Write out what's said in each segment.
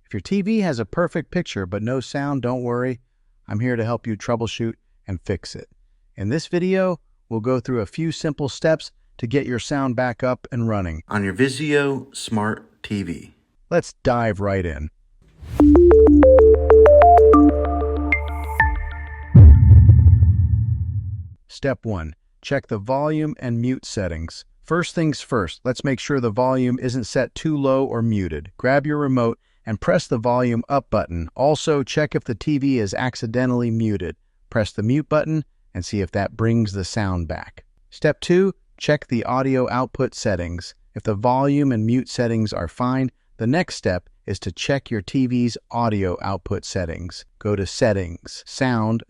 If your TV has a perfect picture but no sound, don't worry. I'm here to help you troubleshoot and fix it. In this video, we'll go through a few simple steps to get your sound back up and running on your Vizio Smart TV. Let's dive right in. Step 1. Check the volume and mute settings. First things first, let's make sure the volume isn't set too low or muted. Grab your remote and press the volume up button. Also, check if the TV is accidentally muted. Press the mute button and see if that brings the sound back. Step 2. Check the audio output settings. If the volume and mute settings are fine, the next step is to check your TV's audio output settings. Go to Settings, Sound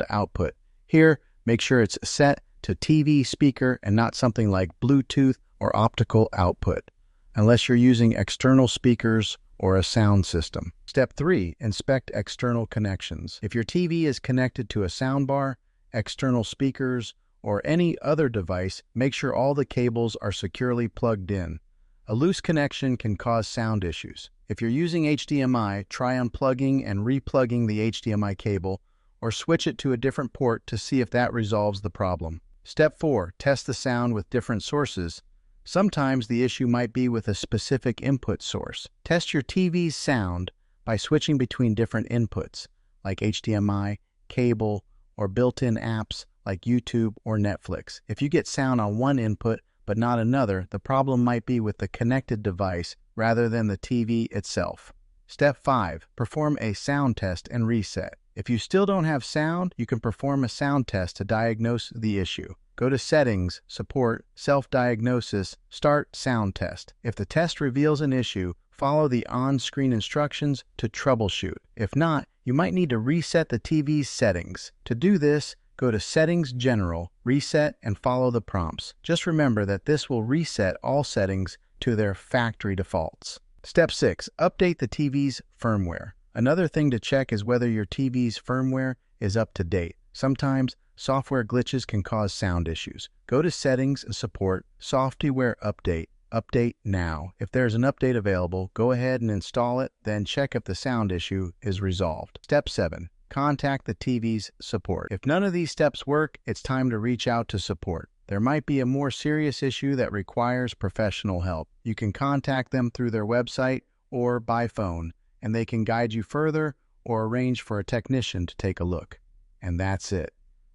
Output. Here, make sure it's set to TV speaker and not something like Bluetooth or optical output, unless you're using external speakers or a sound system. Step 3. Inspect external connections. If your TV is connected to a soundbar, external speakers, or any other device, make sure all the cables are securely plugged in. A loose connection can cause sound issues. If you're using HDMI, try unplugging and replugging the HDMI cable, or switch it to a different port to see if that resolves the problem. Step 4. Test the sound with different sources. Sometimes the issue might be with a specific input source. Test your TV's sound by switching between different inputs, like HDMI, cable, or built-in apps like YouTube or Netflix. If you get sound on one input but not another, the problem might be with the connected device rather than the TV itself. Step 5. Perform a sound test and reset. If you still don't have sound, you can perform a sound test to diagnose the issue. Go to Settings, Support, Self-Diagnosis, Start Sound Test. If the test reveals an issue, follow the on-screen instructions to troubleshoot. If not, you might need to reset the TV's settings. To do this, go to Settings General, Reset, and follow the prompts. Just remember that this will reset all settings to their factory defaults. Step 6. Update the TV's firmware. Another thing to check is whether your TV's firmware is up to date. Sometimes, software glitches can cause sound issues. Go to Settings and Support, Software Update. Update now. If there's an update available, go ahead and install it, then check if the sound issue is resolved. Step 7. Contact the TV's support. If none of these steps work, it's time to reach out to support. There might be a more serious issue that requires professional help. You can contact them through their website or by phone, and they can guide you further or arrange for a technician to take a look. And that's it.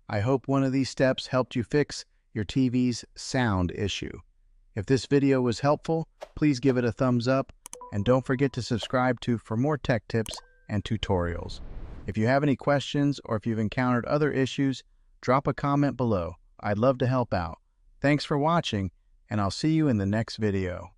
I hope one of these steps helped you fix your TV's sound issue. If this video was helpful, please give it a thumbs up, and don't forget to subscribe for more tech tips and tutorials. If you have any questions or if you've encountered other issues, drop a comment below. I'd love to help out. Thanks for watching, and I'll see you in the next video.